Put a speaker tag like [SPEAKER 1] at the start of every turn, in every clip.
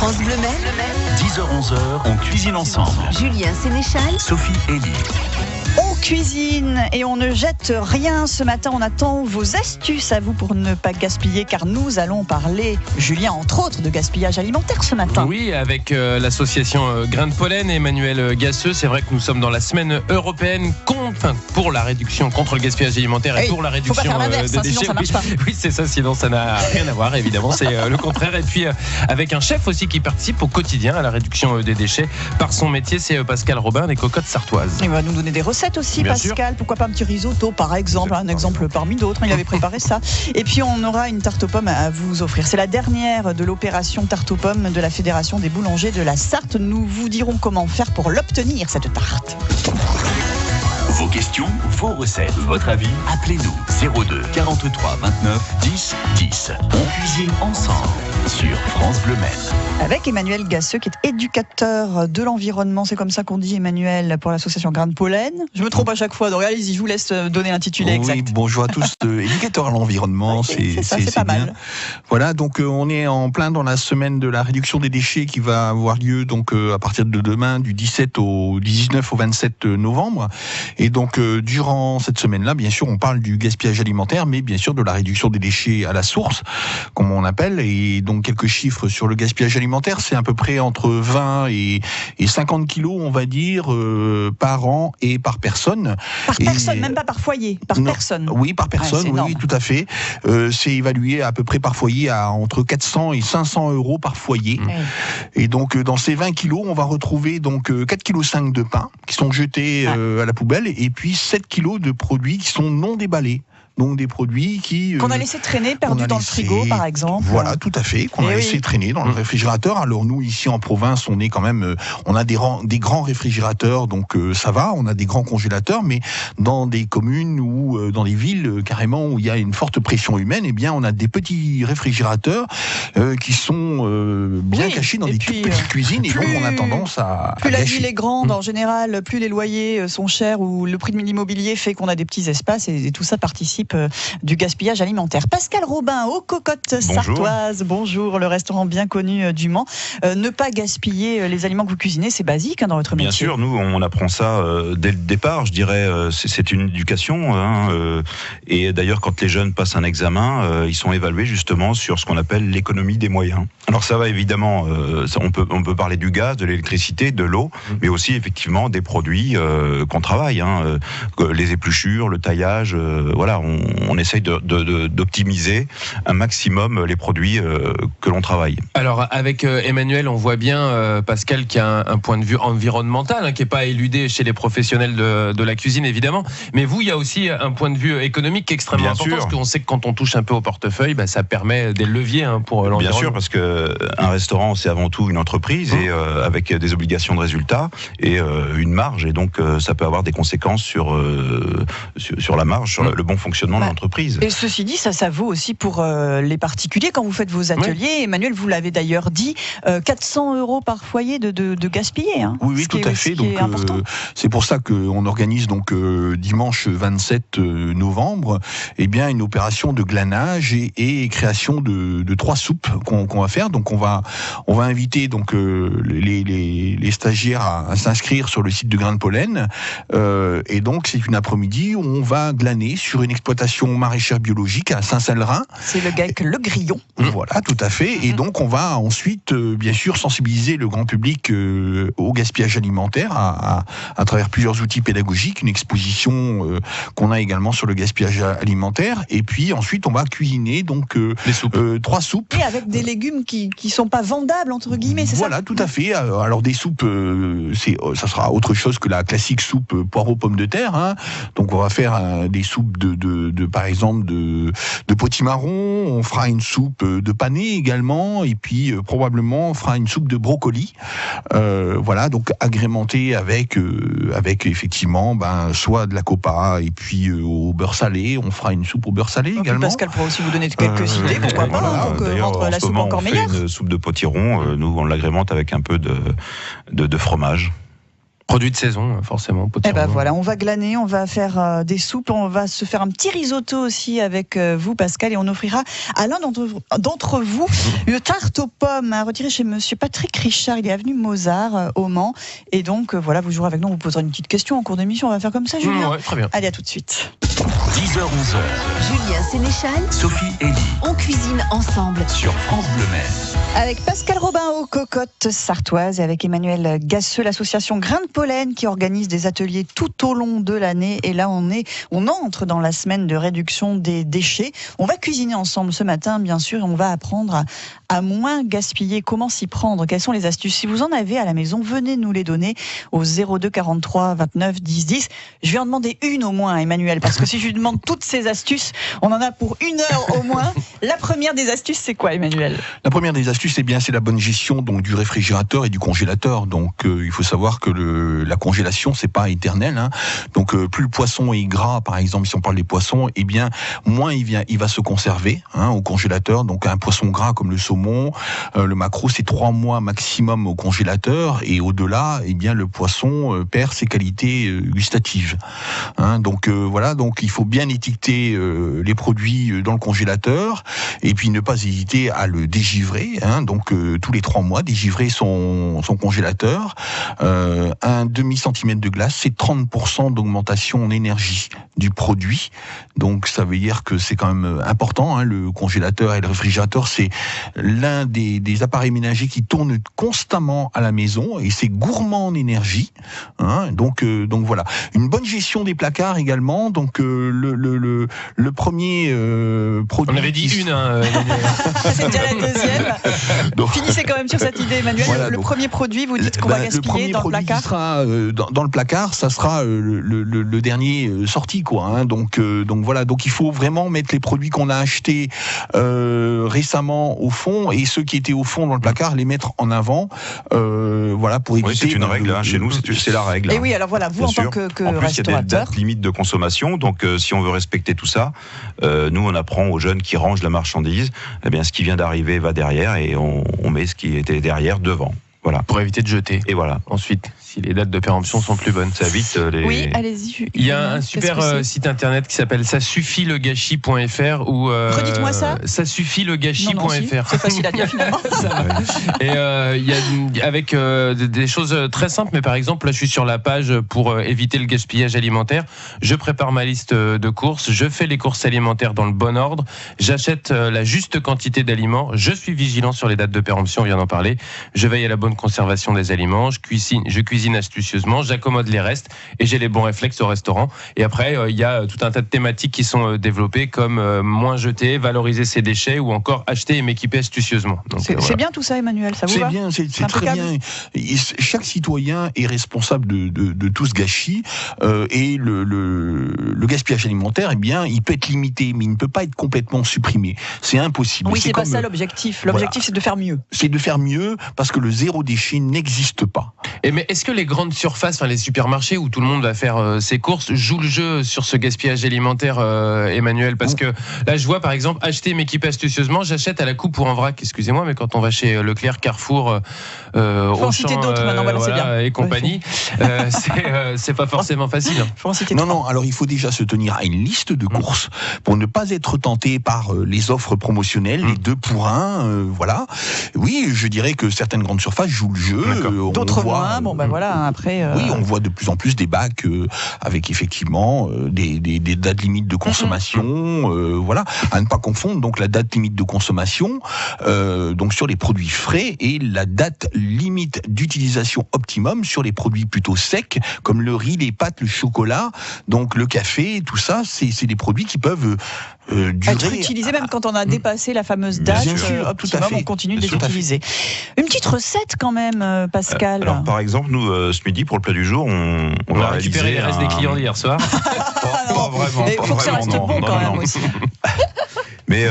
[SPEAKER 1] France Bleu Maine,
[SPEAKER 2] 10h-11h, on cuisine ensemble.
[SPEAKER 1] Julien Sénéchal,
[SPEAKER 2] Sophie Elie.
[SPEAKER 3] On cuisine et on ne jette rien. Ce matin, on attend vos astuces à vous pour ne pas gaspiller, car nous allons parler, Julien, entre autres, de gaspillage alimentaire ce matin.
[SPEAKER 4] Oui, avec l'association Grain de Pollen et Emmanuel Gasseux. C'est vrai que nous sommes dans la semaine européenne pour la réduction, contre le gaspillage alimentaire et pour la réduction
[SPEAKER 3] faut pas faire l'inverse,
[SPEAKER 4] des déchets.
[SPEAKER 3] sinon ça marche pas.
[SPEAKER 4] Oui, c'est ça, sinon ça n'a rien à voir, évidemment, c'est le contraire. Et puis avec un chef aussi qui participe au quotidien à la réduction des déchets par son métier, c'est Pascal Robin des Cocottes Sartoises.
[SPEAKER 3] Il va nous donner des recettes aussi,
[SPEAKER 4] Bien
[SPEAKER 3] Pascal.
[SPEAKER 4] sûr.
[SPEAKER 3] Pourquoi pas un petit risotto, par exemple, un exemple parmi d'autres. Il avait préparé ça. Et puis on aura une tarte aux pommes à vous offrir. C'est la dernière de l'opération tarte aux pommes de la Fédération des boulangers de la Sarthe. Nous vous dirons comment faire pour l'obtenir, cette tarte.
[SPEAKER 2] Vos questions, vos recettes, votre avis, appelez-nous 02 43 29 10 10. On cuisine ensemble sur France Bleu Maine.
[SPEAKER 3] Avec Emmanuel Gasseux, qui est éducateur de l'environnement. C'est comme ça qu'on dit, Emmanuel, pour l'association Grain de Pollen. Je me trompe à chaque fois, donc allez-y, je vous laisse donner l'intitulé exact.
[SPEAKER 5] Oui, bonjour à tous. Éducateur à l'environnement,
[SPEAKER 3] c'est pas
[SPEAKER 5] bien.
[SPEAKER 3] mal.
[SPEAKER 5] Voilà, donc on est en plein dans la semaine de la réduction des déchets qui va avoir lieu donc à partir de demain, du 17 au 19 au 27 novembre. Et donc durant cette semaine-là, bien sûr, on parle du gaspillage alimentaire, mais bien sûr de la réduction des déchets à la source, comme on appelle. Et donc quelques chiffres sur le gaspillage alimentaire, c'est à peu près entre 20 et 50 kilos, on va dire, par an et par personne.
[SPEAKER 3] Par personne, même pas par foyer, par personne.
[SPEAKER 5] Oui, par personne,
[SPEAKER 3] ouais,
[SPEAKER 5] oui, tout à fait. C'est évalué à peu près par foyer à entre 400 et 500 euros par foyer. Et donc dans ces 20 kilos, on va retrouver donc 4,5 kg de pain qui sont jetés à la poubelle, et puis 7 kilos de produits qui sont non déballés. Donc des produits qu'on
[SPEAKER 3] a laissé traîner, perdus dans le frigo, par exemple.
[SPEAKER 5] Voilà, tout à fait, qu'on a laissé traîner dans le réfrigérateur. Alors nous, ici en province, on est quand même, on a des grands réfrigérateurs, donc ça va. On a des grands congélateurs, mais dans des communes ou dans des villes carrément où il y a une forte pression humaine, eh bien, on a des petits réfrigérateurs qui sont bien cachés dans des toutes petites cuisines, et donc on a tendance à
[SPEAKER 3] plus la
[SPEAKER 5] gâcher.
[SPEAKER 3] ville est grande, en général, plus les loyers sont chers ou le prix de l'immobilier fait qu'on a des petits espaces, et tout ça participe du gaspillage alimentaire. Pascal Robin, aux Cocottes Sartoises. Bonjour, le restaurant bien connu du Mans. Ne pas gaspiller les aliments que vous cuisinez, c'est basique dans votre métier.
[SPEAKER 6] Bien sûr, nous on apprend ça dès le départ, je dirais, c'est une éducation. Et d'ailleurs, quand les jeunes passent un examen, ils sont évalués justement sur ce qu'on appelle l'économie des moyens. Alors ça va évidemment, on peut parler du gaz, de l'électricité, de l'eau, mais aussi effectivement des produits qu'on travaille, les épluchures, le taillage, voilà, on essaye d'optimiser un maximum les produits que l'on travaille.
[SPEAKER 4] Alors avec Emmanuel, on voit bien, Pascal, qu'il y a un point de vue environnemental qui n'est pas éludé chez les professionnels de la cuisine, évidemment. Mais vous, il y a aussi un point de vue économique extrêmement important, parce qu'on sait que quand on touche un peu au portefeuille, ça permet des leviers pour l'environnement.
[SPEAKER 6] Bien sûr, parce qu'un restaurant, c'est avant tout une entreprise, et avec des obligations de résultat et une marge, et donc ça peut avoir des conséquences sur la marge, sur le bon fonctionnement de l'entreprise.
[SPEAKER 3] Et ceci dit, ça vaut aussi pour les particuliers quand vous faites vos ateliers. Emmanuel, vous l'avez d'ailleurs dit, 400 euros par foyer de gaspiller.
[SPEAKER 5] Oui, tout à fait. Donc c'est pour ça qu'on organise donc dimanche 27 novembre, une opération de glanage et création de 3 soupes qu'on va faire. Donc on va inviter donc les stagiaires à s'inscrire sur le site de Grain de Pollen. Et donc c'est une après-midi où on va glaner sur une exploitation maraîchère biologique à Saint-Célerin. C'est le GAEC Le Grillon. Voilà, tout à fait. Et donc on va ensuite, bien sûr, sensibiliser le grand public au gaspillage alimentaire à travers plusieurs outils pédagogiques, une exposition qu'on a également sur le gaspillage alimentaire. Et puis ensuite, on va cuisiner donc 3 soupes.
[SPEAKER 3] Et avec des légumes qui sont pas vendables entre guillemets, c'est ça ?
[SPEAKER 5] Voilà, tout à fait. Alors des soupes, ça sera autre chose que la classique soupe poireaux pommes de terre. Donc on va faire des soupes par exemple de potimarron. On fera une soupe de panais également, et puis probablement on fera une soupe de brocoli. Voilà, donc agrémentée avec effectivement soit de la copa, et puis au beurre salé. On fera une soupe au beurre salé également.
[SPEAKER 3] Pascal pourra aussi vous donner quelques idées, pourquoi pas, donc rendre la soupe encore meilleure.
[SPEAKER 6] Une soupe de potiron, nous on l'agrémente avec un peu de fromage.
[SPEAKER 4] Produit de saison, forcément.
[SPEAKER 3] Et ben voilà, on va glaner, on va faire des soupes, on va se faire un petit risotto aussi avec vous, Pascal, et on offrira à l'un d'entre vous une tarte aux pommes à retirer chez Monsieur Patrick Richard. Il est avenue Mozart au Mans, et donc voilà, vous jouerez avec nous, on vous posera une petite question en cours d'émission. On va faire comme ça, Julien.
[SPEAKER 4] Ouais, très bien.
[SPEAKER 3] Allez, à tout de suite.
[SPEAKER 2] 10h-11h,
[SPEAKER 1] Julien Sénéchal,
[SPEAKER 2] Sophie Elie
[SPEAKER 1] on cuisine ensemble.
[SPEAKER 2] sur France Bleu Maine.
[SPEAKER 3] Avec Pascal Robin aux cocottes sartoises et avec Emmanuel Gasseux, l'association Grain de Pollen qui organise des ateliers tout au long de l'année. Et là, on entre dans la semaine de réduction des déchets. On va cuisiner ensemble ce matin, bien sûr, et on va apprendre à moins gaspiller. Comment s'y prendre? Quelles sont les astuces? Si vous en avez à la maison, venez nous les donner au 02 43 29 10 10. Je vais en demander une au moins à Emmanuel, parce que si je lui demande toutes ces astuces, on en a pour 1 heure au moins. La première des astuces, c'est quoi, Emmanuel?
[SPEAKER 5] La première des astuces, c'est la bonne gestion donc du réfrigérateur et du congélateur. Donc il faut savoir que la congélation, c'est pas éternel, hein. Donc plus le poisson est gras, par exemple, si on parle des poissons, eh bien moins il va se conserver, hein, au congélateur. Donc un poisson gras comme le saumon, le maquereau, c'est 3 mois maximum au congélateur, et au-delà, eh bien le poisson perd ses qualités gustatives, hein. Donc voilà, donc il faut bien étiqueter les produits dans le congélateur, et puis ne pas hésiter à le dégivrer, hein. Donc tous les 3 mois, dégivrer son congélateur. Un demi-centimètre de glace, c'est 30% d'augmentation en énergie du produit. Donc ça veut dire que c'est quand même important, hein. Le congélateur et le réfrigérateur, c'est l'un des appareils ménagers qui tournent constamment à la maison, et c'est gourmand en énergie, hein. Donc voilà. Une bonne gestion des placards également. Donc le premier produit.
[SPEAKER 4] On avait dit une. Hein,
[SPEAKER 3] c'est déjà la deuxième. Donc, finissez quand même sur cette idée, Emmanuel. Voilà, le premier produit, vous dites qu'on va gaspiller dans le placard.
[SPEAKER 5] Sera, dans le placard, ça sera le dernier sorti, quoi, hein. Donc voilà. Donc il faut vraiment mettre les produits qu'on a achetés récemment au fond, et ceux qui étaient au fond dans le placard, les mettre en avant. Voilà, pour éviter.
[SPEAKER 6] Oui, c'est une règle. Chez nous, c'est la règle.
[SPEAKER 3] Et oui, alors voilà, vous en tant que
[SPEAKER 6] en plus,
[SPEAKER 3] restaurateur.
[SPEAKER 6] Il y a des dates limites de consommation. Donc si on veut respecter tout ça, nous on apprend aux jeunes qui rangent la marchandise, eh bien ce qui vient d'arriver va derrière, et on met ce qui était derrière devant. Voilà.
[SPEAKER 4] Pour éviter de jeter.
[SPEAKER 6] Et voilà.
[SPEAKER 4] Ensuite, si les dates de péremption sont plus bonnes, ça évite les.
[SPEAKER 3] Oui, allez-y.
[SPEAKER 4] Il y a un super site internet qui s'appelle ça-suffit-le-gâchis.fr où.
[SPEAKER 3] Redites-moi ça.
[SPEAKER 4] Ça-suffit-le-gâchis.fr.
[SPEAKER 3] C'est facile à dire finalement.
[SPEAKER 4] Et il y a avec des choses très simples, mais par exemple, là, je suis sur la page pour éviter le gaspillage alimentaire. Je prépare ma liste de courses, je fais les courses alimentaires dans le bon ordre, j'achète la juste quantité d'aliments, je suis vigilant sur les dates de péremption, on vient d'en parler, je veille à la bonne conservation des aliments, je cuisine astucieusement, j'accommode les restes et j'ai les bons réflexes au restaurant. Et après, il y a tout un tas de thématiques qui sont développées, comme moins jeter, valoriser ses déchets, ou encore acheter et m'équiper astucieusement. Donc,
[SPEAKER 3] c'est bien tout ça, Emmanuel, ça vous va?
[SPEAKER 5] C'est très bien. Chaque citoyen est responsable de tout ce gâchis, et le gaspillage alimentaire, eh bien, il peut être limité, mais il ne peut pas être complètement supprimé. C'est impossible.
[SPEAKER 3] Oui, c'est pas ça l'objectif. L'objectif, voilà, c'est de faire mieux.
[SPEAKER 5] C'est de faire mieux, parce que le zéro déchet n'existe pas.
[SPEAKER 4] Mais est-ce que les grandes surfaces, les supermarchés où tout le monde va faire ses courses, jouent le jeu sur ce gaspillage alimentaire, Emmanuel? Parce que là, je vois par exemple acheter et m'équiper astucieusement, j'achète à la coupe ou en vrac, excusez-moi, mais quand on va chez Leclerc, Carrefour, Auchan, et compagnie, c'est pas forcément facile.
[SPEAKER 5] Non, alors il faut déjà se tenir à une liste de courses pour ne pas être tenté par les offres promotionnelles, les 2 pour 1, voilà. Oui, je dirais que certaines grandes surfaces jouent le jeu.
[SPEAKER 3] D'autres moins. Voilà. Après.
[SPEAKER 5] Oui, on voit de plus en plus des bacs avec effectivement des dates limites de consommation. Voilà, à ne pas confondre donc la date limite de consommation donc sur les produits frais, et la date limite d'utilisation optimum sur les produits plutôt secs comme le riz, les pâtes, le chocolat, donc le café, tout ça, c'est des produits qui peuvent
[SPEAKER 3] être utilisés même quand on a dépassé la fameuse date optimum, on continue de les utiliser. Une petite recette quand même, Pascal.
[SPEAKER 6] Alors par exemple, nous ce midi pour le plat du jour, on va
[SPEAKER 4] récupérer les restes des clients d'hier soir.
[SPEAKER 6] Pas vraiment.
[SPEAKER 3] Il faut que ça reste bon quand même aussi.
[SPEAKER 6] Mais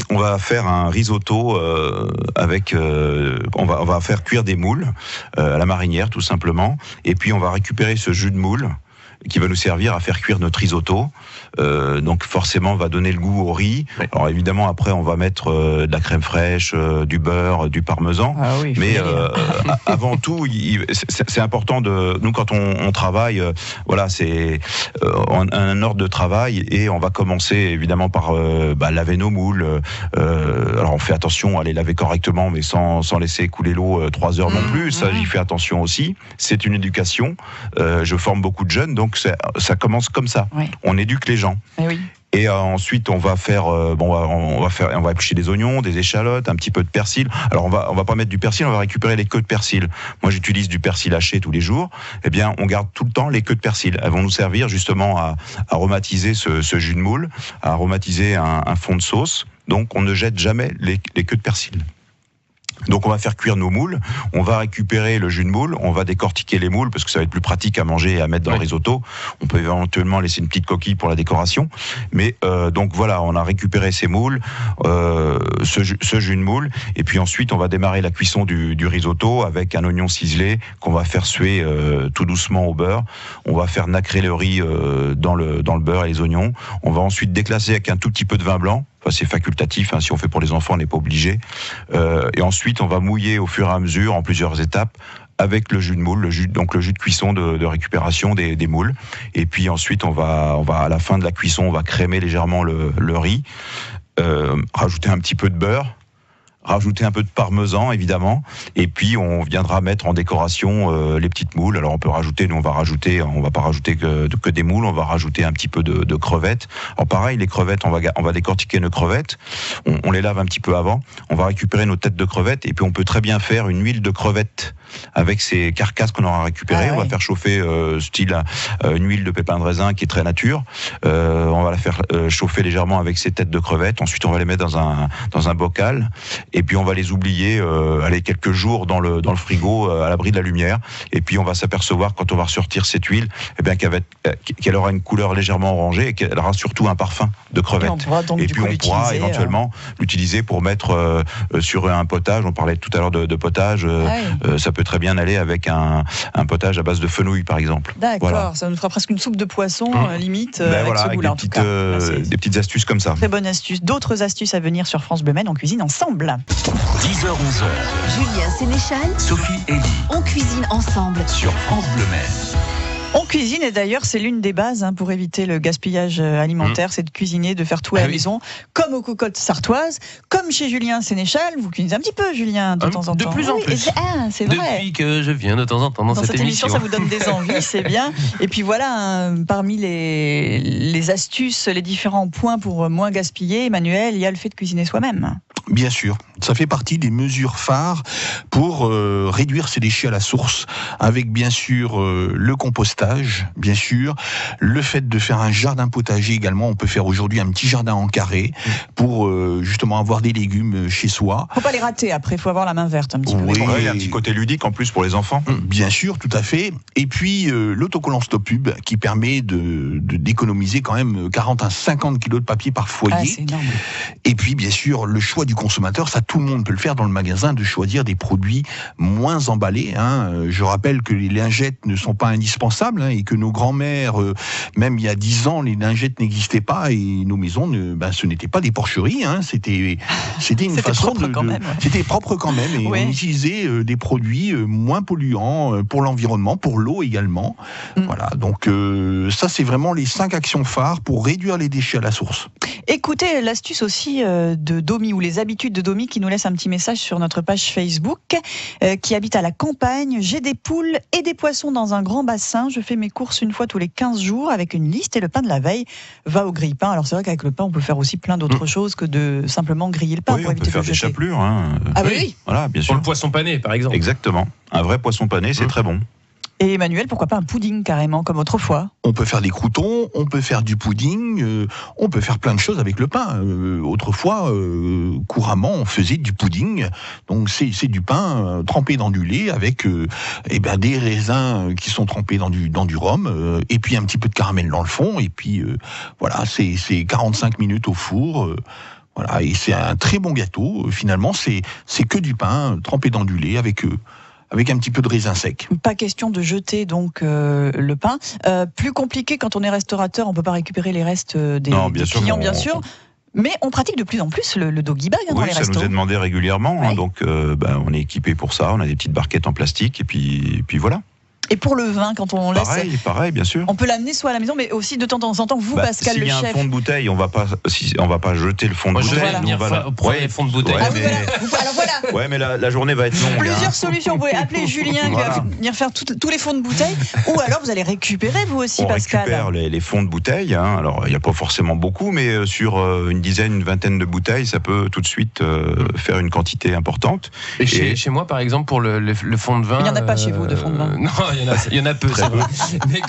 [SPEAKER 6] on va faire un risotto avec. On va faire cuire des moules à la marinière tout simplement, et puis on va récupérer ce jus de moule. qui va nous servir à faire cuire notre risotto. Donc forcément, va donner le goût au riz. Oui. Alors évidemment, après, on va mettre de la crème fraîche, du beurre, du parmesan.
[SPEAKER 3] Ah oui,
[SPEAKER 6] mais avant tout, c'est important de nous quand on travaille. Voilà, c'est un ordre de travail et on va commencer évidemment par laver nos moules. Alors on fait attention à les laver correctement, mais sans laisser couler l'eau 3 heures non plus. Ça, j'y fais attention aussi. C'est une éducation. Je forme beaucoup de jeunes, donc ça commence comme ça. Oui. On éduque les gens.
[SPEAKER 3] Oui.
[SPEAKER 6] Et ensuite, on va faire, on va éplucher des oignons, des échalotes, un petit peu de persil. Alors, on va pas mettre du persil, on va récupérer les queues de persil. Moi, j'utilise du persil haché tous les jours. Eh bien, on garde tout le temps les queues de persil. Elles vont nous servir justement à aromatiser ce jus de moule, à aromatiser un fond de sauce. Donc, on ne jette jamais les queues de persil. Donc on va faire cuire nos moules, on va récupérer le jus de moule, on va décortiquer les moules parce que ça va être plus pratique à manger et à mettre dans le risotto. On peut éventuellement laisser une petite coquille pour la décoration. Mais donc voilà, on a récupéré ces moules, ce jus de moule, et puis ensuite on va démarrer la cuisson du risotto avec un oignon ciselé qu'on va faire suer tout doucement au beurre. On va faire nacrer le riz dans le beurre et les oignons. On va ensuite déclasser avec un tout petit peu de vin blanc. Enfin, c'est facultatif, hein, si on fait pour les enfants, on n'est pas obligé. Et ensuite, on va mouiller au fur et à mesure, en plusieurs étapes, avec le jus de moule, donc le jus de cuisson de récupération des moules. Et puis ensuite, on va à la fin de la cuisson, on va crémer légèrement le riz, rajouter un petit peu de beurre, rajouter un peu de parmesan évidemment, et puis on viendra mettre en décoration les petites moules. Alors on va pas rajouter que des moules, on va rajouter un petit peu de crevettes. Alors pareil, les crevettes, on va décortiquer nos crevettes, on les lave un petit peu avant, on va récupérer nos têtes de crevettes, et puis on peut très bien faire une huile de crevettes avec ces carcasses qu'on aura récupérées. On va faire chauffer une huile de pépins de raisin qui est très nature. On va la faire chauffer légèrement avec ces têtes de crevettes. Ensuite, on va les mettre dans un bocal. Et puis on va les oublier quelques jours dans le frigo à l'abri de la lumière. Et puis on va s'apercevoir quand on va ressortir cette huile, qu'elle aura une couleur légèrement orangée et qu'elle aura surtout un parfum de crevettes. Et puis on pourra éventuellement l'utiliser pour mettre sur un potage. On parlait tout à l'heure de potage. Ça peut très bien aller avec un potage à base de fenouil par exemple.
[SPEAKER 3] D'accord, voilà. Ça nous fera presque une soupe de poisson limite avec ce goût-là en tout cas.
[SPEAKER 6] Des petites astuces comme ça.
[SPEAKER 3] Très bonne astuce. D'autres astuces à venir sur France Bleu Maine, on cuisine ensemble.
[SPEAKER 2] 10h, 11h.
[SPEAKER 1] Julien Sénéchal,
[SPEAKER 2] Sophie Elie.
[SPEAKER 1] On cuisine ensemble
[SPEAKER 2] sur France Bleu Maine.
[SPEAKER 3] On cuisine et d'ailleurs c'est l'une des bases pour éviter le gaspillage alimentaire, c'est de cuisiner, de faire tout à la maison, comme aux cocottes sartoises, comme chez Julien Sénéchal. Vous cuisinez un petit peu, Julien, de temps en temps.
[SPEAKER 4] De plus en plus.
[SPEAKER 3] C'est vrai.
[SPEAKER 4] Depuis que je viens de temps en temps dans cette émission.
[SPEAKER 3] Ça vous donne des envies, c'est bien. Et puis voilà, parmi les astuces, les différents points pour moins gaspiller, Emmanuel, il y a le fait de cuisiner soi-même.
[SPEAKER 5] Bien sûr, ça fait partie des mesures phares pour réduire ces déchets à la source, avec bien sûr le compostage, bien sûr, le fait de faire un jardin potager également. On peut faire aujourd'hui un petit jardin en carré pour justement avoir des légumes chez soi.
[SPEAKER 3] Faut pas les rater après, faut avoir la main verte un petit peu.
[SPEAKER 6] Oui, il y a un petit côté ludique en plus pour les enfants.
[SPEAKER 5] Bien sûr, tout à fait. Et puis l'autocollant Stop Pub qui permet d'économiser quand même 40 à 50 kilos de papier par foyer.
[SPEAKER 3] Ah, c'est énorme.
[SPEAKER 5] Et puis bien sûr le choix du consommateur, ça tout le monde peut le faire dans le magasin, de choisir des produits moins emballés. Je rappelle que les lingettes ne sont pas indispensables et que nos grands-mères, même il y a 10 ans, les lingettes n'existaient pas et nos maisons, ce n'était pas des porcheries. C'était une façon C'était propre quand même et on utilisait des produits moins polluants pour l'environnement, pour l'eau également. Voilà, donc ça c'est vraiment les 5 actions phares pour réduire les déchets à la source.
[SPEAKER 3] Écoutez l'astuce aussi de Domi ou les habitudes de Domi qui nous laisse un petit message sur notre page Facebook, qui habite à la campagne. J'ai des poules et des poissons dans un grand bassin. Je fais mes courses une fois tous les 15 jours avec une liste et le pain de la veille va au grille-pain. Alors c'est vrai qu'avec le pain, on peut faire aussi plein d'autres choses que de simplement griller le pain pour éviter de le jeter.
[SPEAKER 6] On peut faire des chapelures.
[SPEAKER 3] Oui.
[SPEAKER 6] Voilà, bien sûr.
[SPEAKER 4] Pour le poisson pané, par exemple.
[SPEAKER 6] Exactement. Un vrai poisson pané, c'est très bon.
[SPEAKER 3] Et Emmanuel, pourquoi pas un pudding carrément, comme autrefois?
[SPEAKER 5] On peut faire des croûtons, on peut faire du pudding, on peut faire plein de choses avec le pain. Autrefois, couramment, on faisait du pudding. Donc c'est du pain trempé dans du lait avec des raisins qui sont trempés dans du rhum, et puis un petit peu de caramel dans le fond. Et puis voilà, c'est 45 minutes au four. Voilà, et c'est un très bon gâteau. Finalement, c'est que du pain trempé dans du lait avec avec un petit peu de raisin sec.
[SPEAKER 3] Pas question de jeter donc le pain. Plus compliqué quand on est restaurateur, on peut pas récupérer les restes des clients, bien sûr. Mais on pratique de plus en plus le doggy bag dans les restos.
[SPEAKER 6] Oui, ça nous est demandé régulièrement. Donc, on est équipé pour ça. On a des petites barquettes en plastique et puis voilà.
[SPEAKER 3] Et pour le vin, quand on laisse...
[SPEAKER 6] Pareil, bien sûr.
[SPEAKER 3] On peut l'amener soit à la maison, mais aussi de temps en temps, vous, Pascal, le chef...
[SPEAKER 6] S'il y a un fond de bouteille, on va pas jeter le fond de bouteille.
[SPEAKER 4] Prenez le fond de bouteille.
[SPEAKER 3] Alors voilà.
[SPEAKER 6] Ouais, mais la journée va être longue.
[SPEAKER 3] Plusieurs solutions. Vous pouvez appeler Julien qui va venir faire tous les fonds de bouteille, ou alors vous allez récupérer, vous aussi, Pascal.
[SPEAKER 6] On récupère les fonds de bouteille. Alors, il n'y a pas forcément beaucoup, mais sur une vingtaine de bouteilles, ça peut tout de suite faire une quantité importante.
[SPEAKER 4] Et chez moi, par exemple, pour le fond de vin...
[SPEAKER 3] Il n'y en a pas chez vous, de fond de vin.
[SPEAKER 4] Non, il y en a peu. Mais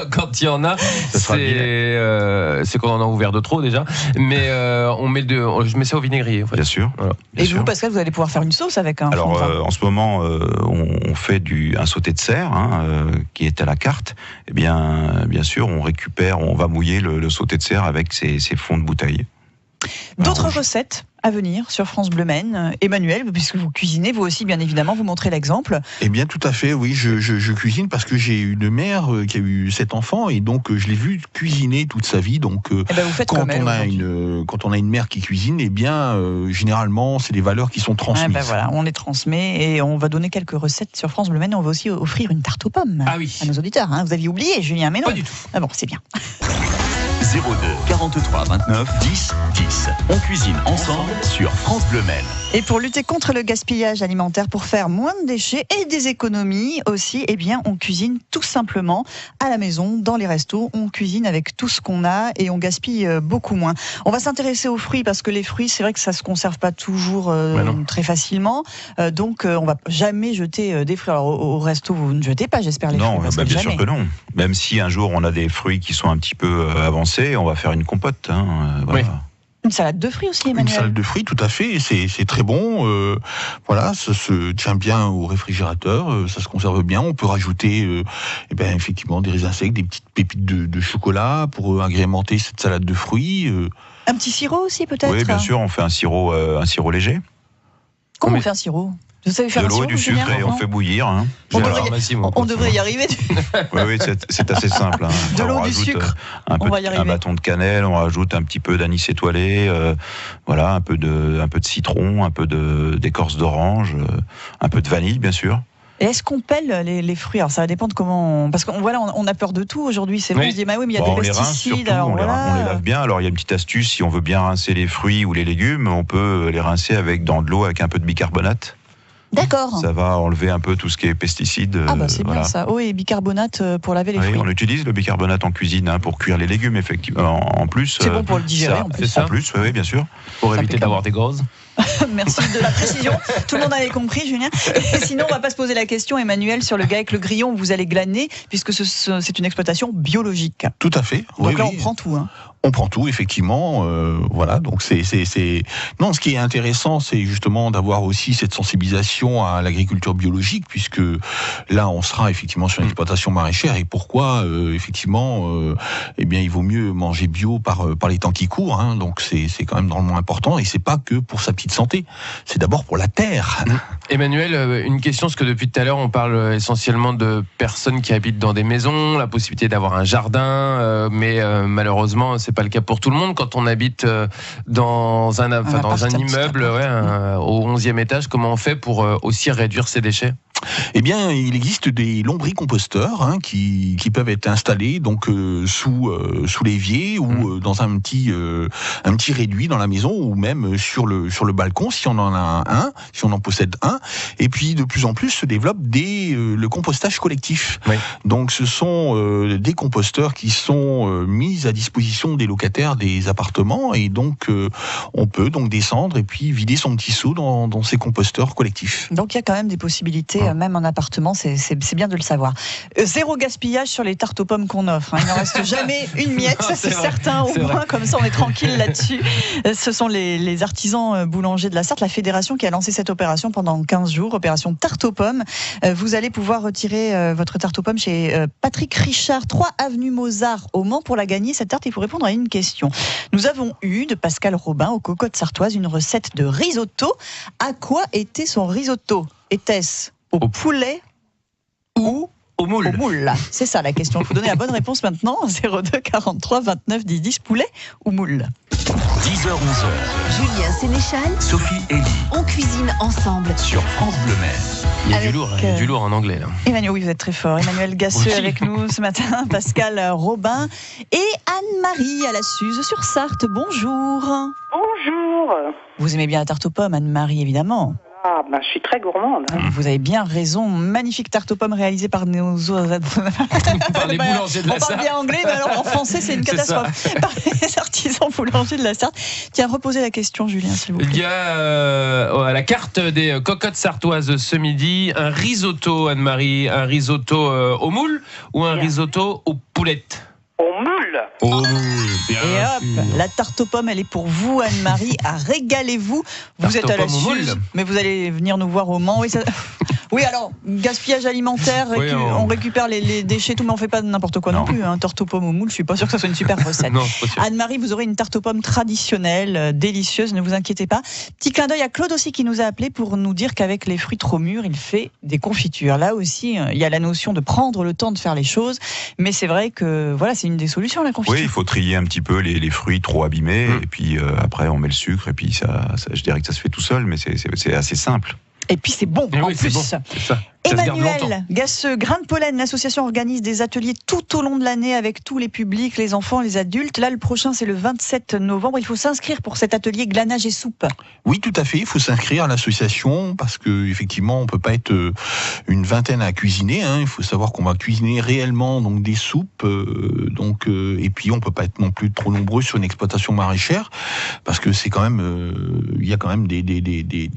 [SPEAKER 4] quand il y en a, c'est qu'on en a ouvert de trop déjà. Mais je mets ça au vinaigrier. En fait.
[SPEAKER 6] Bien sûr. Voilà,
[SPEAKER 3] et vous, Pascal, vous allez pouvoir faire une sauce avec un fond de vin.
[SPEAKER 6] En ce moment, on fait un sauté de serre qui est à la carte. Eh bien sûr, on va mouiller le sauté de serre avec ces fonds de bouteille.
[SPEAKER 3] D'autres recettes à venir sur France Bleu Maine. Emmanuel, puisque vous cuisinez, vous aussi, bien évidemment, vous montrez l'exemple.
[SPEAKER 5] Eh bien, tout à fait, oui, je cuisine parce que j'ai une mère qui a eu 7 enfants et donc je l'ai vu cuisiner toute sa vie. Donc,
[SPEAKER 3] vous faites
[SPEAKER 5] quand on a une mère qui cuisine, eh bien, généralement, c'est des valeurs qui sont transmises.
[SPEAKER 3] Voilà, on les transmet et on va donner quelques recettes sur France Bleu Maine. On va aussi offrir une tarte aux pommes à nos auditeurs. Vous aviez oublié, Julien, mais non.
[SPEAKER 4] Pas du tout.
[SPEAKER 3] Ah bon, c'est bien.
[SPEAKER 2] 02 43 29 10 10. On cuisine ensemble sur France Bleu Maine.
[SPEAKER 3] Et pour lutter contre le gaspillage alimentaire, pour faire moins de déchets et des économies aussi, eh bien, on cuisine tout simplement à la maison, dans les restos. On cuisine avec tout ce qu'on a et on gaspille beaucoup moins. On va s'intéresser aux fruits parce que les fruits, c'est vrai que ça se conserve pas toujours très facilement. Donc, on va jamais jeter des fruits. Alors, au resto, vous ne jetez pas, j'espère, les fruits.
[SPEAKER 6] Non, bien sûr que non. Même si un jour on a des fruits qui sont un petit peu avancés, on va faire une compote. Voilà.
[SPEAKER 3] Oui. Une salade de fruits aussi, Emmanuel.
[SPEAKER 5] Une salade de fruits, tout à fait. C'est très bon. Ça se tient bien au réfrigérateur. Ça se conserve bien. On peut rajouter, effectivement, des raisins secs, des petites pépites de chocolat pour agrémenter cette salade de fruits.
[SPEAKER 3] Un petit sirop aussi, peut-être.
[SPEAKER 6] Oui, bien sûr. On fait un sirop léger.
[SPEAKER 3] Comment on fait un sirop? Vous savez faire
[SPEAKER 6] de l'eau et du sucre et on fait bouillir.
[SPEAKER 3] On devrait y arriver.
[SPEAKER 6] Oui, c'est assez simple.
[SPEAKER 3] De l'eau, du sucre.
[SPEAKER 6] Un bâton de cannelle, on rajoute un petit peu d'anis étoilé, un peu de citron, un peu d'écorce d'orange, un peu de vanille, bien sûr.
[SPEAKER 3] Et est-ce qu'on pèle les fruits? Alors ça va dépendre comment. Parce qu'on on a peur de tout aujourd'hui. C'est vrai, on se dit, mais il y a des pesticides.
[SPEAKER 6] On les lave bien. Alors il y a une petite astuce, si on veut bien rincer les fruits ou les légumes, on peut les rincer dans de l'eau avec un peu de bicarbonate.
[SPEAKER 3] D'accord.
[SPEAKER 6] Ça va enlever un peu tout ce qui est pesticides.
[SPEAKER 3] C'est bien ça. Eau et bicarbonate pour laver les fruits.
[SPEAKER 6] On utilise le bicarbonate en cuisine pour cuire les légumes, effectivement. En plus.
[SPEAKER 3] C'est bon pour le digérer, en plus.
[SPEAKER 6] En plus, oui, bien sûr.
[SPEAKER 4] Pour éviter d'avoir des grosses.
[SPEAKER 3] Merci de la précision. Tout le monde avait compris, Julien. Et sinon, on va pas se poser la question, Emmanuel, sur le GAEC, le grillon, vous allez glaner, puisque c'est une exploitation biologique.
[SPEAKER 5] Tout à fait.
[SPEAKER 3] Donc on prend tout.
[SPEAKER 5] On prend tout, effectivement. Donc Non, ce qui est intéressant, c'est justement d'avoir aussi cette sensibilisation à l'agriculture biologique, puisque là, on sera effectivement sur une exploitation maraîchère. Et pourquoi, il vaut mieux manger bio par les temps qui courent. Donc c'est quand même dans le moins important. Et c'est pas que pour sa petite santé. C'est d'abord pour la terre.
[SPEAKER 4] Emmanuel, une question, parce que depuis tout à l'heure, on parle essentiellement de personnes qui habitent dans des maisons, la possibilité d'avoir un jardin, mais malheureusement, c'est pas le cas pour tout le monde. Quand on habite dans un immeuble au 11e étage, comment on fait pour aussi réduire ses déchets?
[SPEAKER 5] Eh bien, il existe des lombricomposteurs qui peuvent être installés donc sous l'évier ou dans un petit réduit dans la maison ou même sur le balcon si on en a si on en possède un. Et puis de plus en plus se développe le compostage collectif. Oui. Donc ce sont des composteurs qui sont mis à disposition des locataires des appartements et donc on peut donc descendre et puis vider son petit seau dans ces composteurs collectifs.
[SPEAKER 3] Donc il y a quand même des possibilités. Même en appartement, c'est bien de le savoir. Zéro gaspillage sur les tartes aux pommes qu'on offre. Il n'en reste jamais une miette, ça c'est certain, au moins, comme ça on est tranquille là-dessus. Ce sont les artisans boulangers de la Sarthe, la fédération qui a lancé cette opération pendant 15 jours, opération tarte aux pommes. Vous allez pouvoir retirer votre tarte aux pommes chez Patrick Richard, 3 avenue Mozart au Mans. Pour la gagner, cette tarte, il faut répondre à une question. Nous avons eu de Pascal Robin aux Cocottes Sartoises une recette de risotto. À quoi était son risotto? Était-ce au poulet ou
[SPEAKER 4] au moule.
[SPEAKER 3] Au moule. C'est ça la question. Il faut donner la bonne réponse maintenant. 02 43 29 10 10. Poulet ou moule?
[SPEAKER 2] 10h-11h.
[SPEAKER 1] Julien Sénéchal,
[SPEAKER 2] Sophie Elie.
[SPEAKER 1] on cuisine ensemble.
[SPEAKER 2] Sur France Bleu Maine.
[SPEAKER 4] Il y a
[SPEAKER 3] Avec,
[SPEAKER 4] du lourd en anglais là.
[SPEAKER 3] Emmanuel, oui, vous êtes très fort. Emmanuel Gasseux
[SPEAKER 4] Oui.
[SPEAKER 3] avec nous ce matin, Pascal Robin et Anne-Marie à la Suze sur Sarthe. Bonjour.
[SPEAKER 7] Bonjour.
[SPEAKER 3] Vous aimez bien la tarte aux pommes, Anne-Marie, évidemment.
[SPEAKER 7] Ah, ben, je suis très gourmande.
[SPEAKER 3] Vous avez bien raison. Magnifique tarte aux pommes réalisée par nos...
[SPEAKER 4] Par les boulangers de la
[SPEAKER 3] On parle
[SPEAKER 4] Sarthe.
[SPEAKER 3] bien anglais, mais alors en français, c'est une
[SPEAKER 4] C'est
[SPEAKER 3] catastrophe. Par les artisans boulangers de la Sarthe. Tiens, reposez la question, Julien, s'il vous plaît.
[SPEAKER 4] Il y a à la carte des cocottes sartoises ce midi un risotto, Anne-Marie, un risotto au moule ou un
[SPEAKER 7] Bien.
[SPEAKER 4] risotto aux poulettes?
[SPEAKER 7] Au moule.
[SPEAKER 4] Au moule, bien
[SPEAKER 3] Et hop,
[SPEAKER 4] sûr.
[SPEAKER 3] la tarte aux pommes, elle est pour vous, Anne-Marie. Régalez-vous. Vous
[SPEAKER 4] Tarte
[SPEAKER 3] êtes
[SPEAKER 4] aux
[SPEAKER 3] à la
[SPEAKER 4] pommes au moule.
[SPEAKER 3] Suze, mais vous allez venir nous voir au Mans. Oui, oui, alors, gaspillage alimentaire,
[SPEAKER 4] Oui,
[SPEAKER 3] on récupère les déchets, tout, mais on fait pas n'importe quoi non plus. Hein. Tarte aux pommes au moule, je suis pas sûre que ça soit une super recette.
[SPEAKER 4] Non, pas sûr.
[SPEAKER 3] Anne-Marie, vous aurez une tarte aux pommes traditionnelle, délicieuse, ne vous inquiétez pas. Petit clin d'œil à Claude aussi qui nous a appelé pour nous dire qu'avec les fruits trop mûrs, il fait des confitures. Là aussi, il y a la notion de prendre le temps de faire les choses, mais c'est vrai que voilà, c'est une des solutions, la confiture.
[SPEAKER 6] Oui, il faut trier un petit peu les fruits trop abîmés, et puis après on met le sucre, et puis ça, je dirais que ça se fait tout seul, mais c'est assez simple.
[SPEAKER 3] Et puis c'est bon,
[SPEAKER 4] Eh
[SPEAKER 3] en
[SPEAKER 4] oui, c'est
[SPEAKER 3] plus.
[SPEAKER 4] bon, c'est ça. Ça se garde longtemps.
[SPEAKER 3] Emmanuel Gasseux, Grain de Pollen, l'association organise des ateliers tout au long de l'année avec tous les publics, les enfants, les adultes. Là, le prochain, c'est le 27 novembre. Il faut s'inscrire pour cet atelier glanage et soupe.
[SPEAKER 5] Oui, tout à fait. Il faut s'inscrire à l'association parce que effectivement, on peut pas être une vingtaine à cuisiner. Hein. Il faut savoir qu'on va cuisiner réellement donc des soupes, et puis on peut pas être non plus trop nombreux sur une exploitation maraîchère parce que c'est quand même, il y a quand même des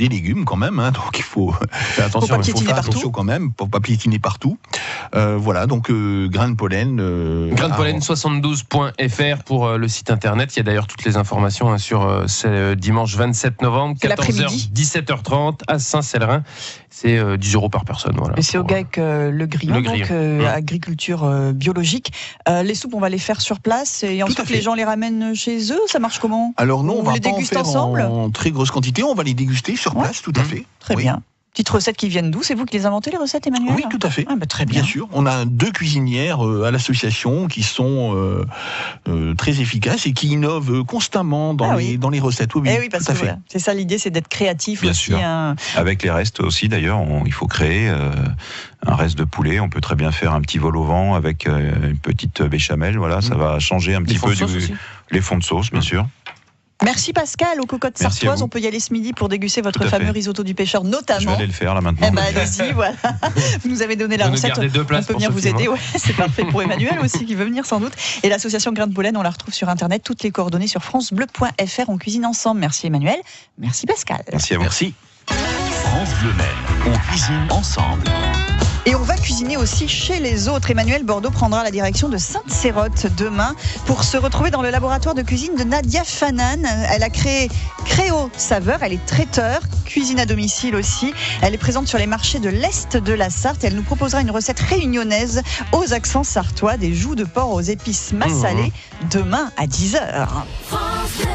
[SPEAKER 5] légumes quand même. Hein. Donc il faut
[SPEAKER 4] Fais attention,
[SPEAKER 3] Faut pas
[SPEAKER 4] il faut
[SPEAKER 3] piétiner
[SPEAKER 5] faire
[SPEAKER 3] partout.
[SPEAKER 5] attention quand même pour pas piétiner partout. Voilà, donc Grain de Pollen.
[SPEAKER 4] Grain de pollen 72.fr pour le site internet. Il y a d'ailleurs toutes les informations hein, sur ce dimanche 27 novembre,
[SPEAKER 3] C'est
[SPEAKER 4] 14h,
[SPEAKER 3] l'après-midi.
[SPEAKER 4] 17h30 à Saint-Célerin. C'est 10 € par personne. Voilà,
[SPEAKER 3] Et c'est au
[SPEAKER 4] pour,
[SPEAKER 3] GAEC Le Grillon,
[SPEAKER 4] Le Grillon.
[SPEAKER 3] donc agriculture biologique. Les soupes, on va les faire sur place et
[SPEAKER 5] à
[SPEAKER 3] ensuite
[SPEAKER 5] fait.
[SPEAKER 3] les gens les ramènent chez eux. Ça marche comment?
[SPEAKER 5] Alors non,
[SPEAKER 3] On
[SPEAKER 5] on va
[SPEAKER 3] les
[SPEAKER 5] pas en
[SPEAKER 3] déguste
[SPEAKER 5] faire
[SPEAKER 3] ensemble
[SPEAKER 5] en très grosse quantité. On va les déguster sur place, tout à fait.
[SPEAKER 3] Très
[SPEAKER 5] Oui.
[SPEAKER 3] bien. Petites recettes qui viennent d'où? C'est vous qui les inventez, les recettes, Emmanuel?
[SPEAKER 5] Oui, tout à fait.
[SPEAKER 3] Ah, bah, très bien.
[SPEAKER 5] Bien sûr, on a 2 cuisinières à l'association qui sont très efficaces et qui innovent constamment dans les recettes. Oui,
[SPEAKER 3] Eh oui, parce
[SPEAKER 5] tout à
[SPEAKER 3] que
[SPEAKER 5] fait.
[SPEAKER 3] voilà, c'est ça l'idée, c'est d'être créatif
[SPEAKER 6] Bien
[SPEAKER 3] aussi.
[SPEAKER 6] sûr. Avec les restes aussi, d'ailleurs, il faut créer un reste de poulet. On peut très bien faire un petit vol au vent avec une petite béchamel. Voilà, ça va changer un petit
[SPEAKER 4] fonds
[SPEAKER 6] peu
[SPEAKER 4] de sauce aussi.
[SPEAKER 6] les fonds de sauce, bien sûr.
[SPEAKER 3] Merci Pascal, aux cocottes
[SPEAKER 6] Merci à
[SPEAKER 3] sartoises.
[SPEAKER 6] vous.
[SPEAKER 3] On peut y aller ce midi pour déguster votre
[SPEAKER 6] Tout à
[SPEAKER 3] fameux
[SPEAKER 6] fait.
[SPEAKER 3] risotto du pêcheur,
[SPEAKER 6] Je vais
[SPEAKER 3] notamment.
[SPEAKER 6] aller le faire là maintenant.
[SPEAKER 3] Eh ben, allez-y, voilà. Vous nous avez donné la
[SPEAKER 4] Vous nous
[SPEAKER 3] recette.
[SPEAKER 4] gardez 2
[SPEAKER 3] On
[SPEAKER 4] places
[SPEAKER 3] peut
[SPEAKER 4] pour
[SPEAKER 3] venir vous
[SPEAKER 4] Sophie,
[SPEAKER 3] aider.
[SPEAKER 4] moi.
[SPEAKER 3] Ouais, c'est parfait pour Emmanuel aussi qui veut venir sans doute. Et l'association Grain de Pollen, on la retrouve sur internet. Toutes les coordonnées sur francebleu.fr. On cuisine ensemble. Merci Emmanuel. Merci Pascal.
[SPEAKER 6] Merci à vous.
[SPEAKER 2] Merci. France Bleu Maine. On cuisine ensemble.
[SPEAKER 3] Et on va cuisiner aussi chez les autres. Emmanuel Bordeaux prendra la direction de Sainte-Cérotte demain pour se retrouver dans le laboratoire de cuisine de Nadia Fanan. Elle a créé Créo Saveur, elle est traiteur, cuisine à domicile aussi. Elle est présente sur les marchés de l'Est de la Sarthe et elle nous proposera une recette réunionnaise aux accents sartois, des joues de porc aux épices massalées, demain à 10h.
[SPEAKER 1] France Bleu.